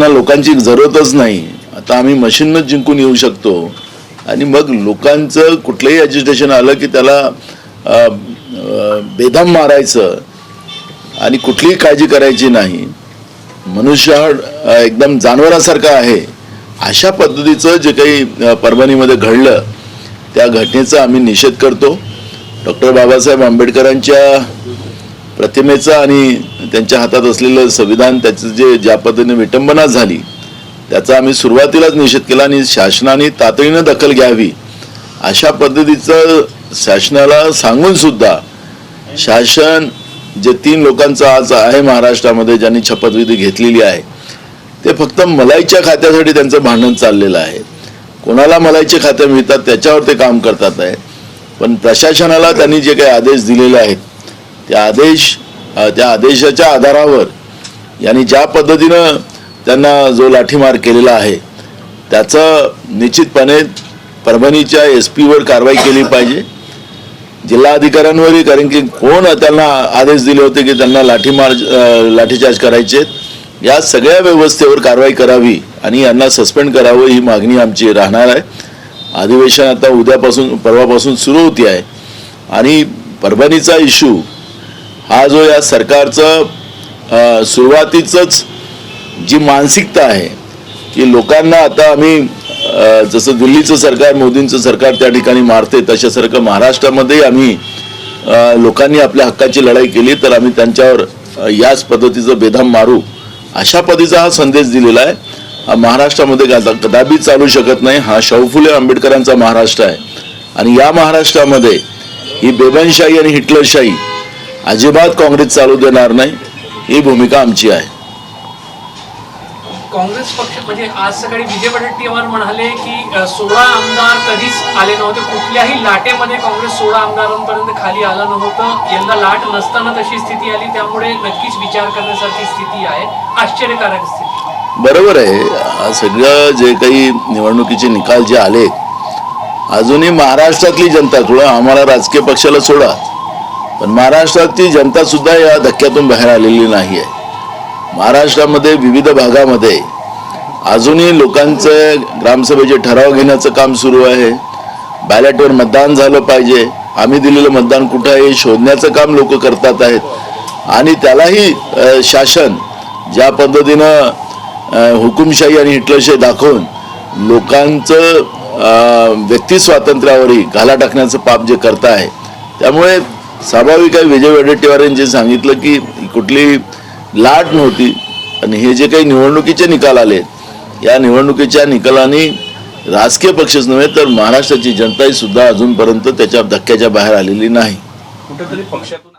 त्यांना लोकांची जरूरतच नाही, आता आम्ही मशीनच जिंकून येऊ शकतो आणि मग लोकांचं कुठलंही ॲजिटेशन आलं की त्याला बेदम मारायचं आणि कुठलीही काळजी करायची नाही, मनुष्य एकदम जानवरासारखा आहे, अशा पद्धतीचं जे काही परभणीमध्ये घडलं त्या घटनेचा आम्ही निषेध करतो. डॉक्टर बाबासाहेब आंबेडकरांच्या प्रतिमेचं आणि त्यांच्या हातात असलेलं संविधान त्याचं जे ज्या पद्धतीने विटंबना झाली त्याचा आम्ही सुरुवातीलाच निषेध केला आणि शासनाने तातडीनं दखल घ्यावी अशा पद्धतीचं शासनाला सांगून सुद्धा शासन जे 3 लोकांचं आज आहे महाराष्ट्रामध्ये ज्यांनी शपथविधी घेतलेली आहे ते फक्त मलाईच्या खात्यासाठी त्यांचं भांडण चाललेलं आहे. कोणाला मलाईचे खाते मिळतात त्याच्यावर ते काम करतात आहे. पण प्रशासनाला त्यांनी जे काही आदेश दिलेले आहेत त्या आदेशाच्या आधारावर यांनी ज्या पद्धतीनं त्यांना जो लाठीमार केलेला आहे त्याचं निश्चितपणे परभणीच्या SP वर कारवाई केली पाहिजे, जिल्हाधिकाऱ्यांवरही. कारण की कोण त्यांना आदेश दिले होते की त्यांना लाठीचार्ज करायचे, या सगळ्या व्यवस्थेवर कारवाई करावी आणि यांना सस्पेंड करावं ही मागणी आमची राहणार आहे. अधिवेशन आता उद्यापासून परवापासून सुरू होती आहे आणि परभणीचा इश्यू हा जो या सरकारचं सुरुवातीचंच जी मानसिकता आहे की लोकांना आता आम्ही जसं दिल्लीचं सरकार मोदींचं सरकार त्या ठिकाणी मारते तशासारखं महाराष्ट्रामध्ये आम्ही लोकांनी आपल्या हक्काची लढाई केली तर आम्ही त्यांच्यावर याच पद्धतीचं बेदम मारू अशा पद्धतीचा हा संदेश दिलेला आहे. हा महाराष्ट्रामध्ये कदापि चालू शकत नाही. हा शाहू फुले आंबेडकरांचा महाराष्ट्र आहे आणि या महाराष्ट्रामध्ये ही बेबनशाही आणि हिटलरशाही अजिबात काँग्रेस चालू देणार नाही, ही भूमिका आमची आहे. काँग्रेस पक्ष म्हणजे आज सकाळी विजय वडेट्टीवार म्हणाले की 16 आमदार कधीच आले नव्हते, कुठल्याही लाटेमध्ये काँग्रेस 16 आमदारांपर्यंत खाली आलं नव्हतं, यंदा लाट नसताना तशी स्थिती आली, त्यामुळे नक्कीच विचार करण्यासारखी स्थिती आहे, आश्चर्यकारक स्थिती. बरोबर आहे. सगळं जे काही निवडणुकीचे निकाल जे आले अजूनही महाराष्ट्रातली जनता, थोडं आम्हाला राजकीय पक्षाला सोडा पण महाराष्ट्रातली जनता सुद्धा या धक्क्यातून बाहेर आलेली नाही आहे. महाराष्ट्रामध्ये विविध भागामध्ये अजूनही लोकांचं ग्रामसभेचे ठराव घेण्याचं काम सुरू आहे. बॅलेटवर मतदान झालं पाहिजे, आम्ही दिलेलं मतदान कुठं आहे शोधण्याचं काम लोक करतात आहेत आणि त्यालाही शासन ज्या पद्धतीनं हुकुमशाही आणि हिटलरशाही दाखवून लोकांचं व्यक्ती स्वातंत्र्यावरही घाला टाकण्याचं पाप जे करत आहे, त्यामुळे स्वाभाविक आहे विजय वडेट्टीवारांनी जे सांगितलं की कुठली लाट नव्हती आणि हे जे काही निवडणुकीचे निकाल आले या निवडणुकीच्या निकालांनी राजकीय पक्षच नव्हे तर महाराष्ट्राची जनताही सुद्धा अजूनपर्यंत त्याच्या धक्क्याच्या बाहेर आलेली नाही. कुठेतरी पक्षातून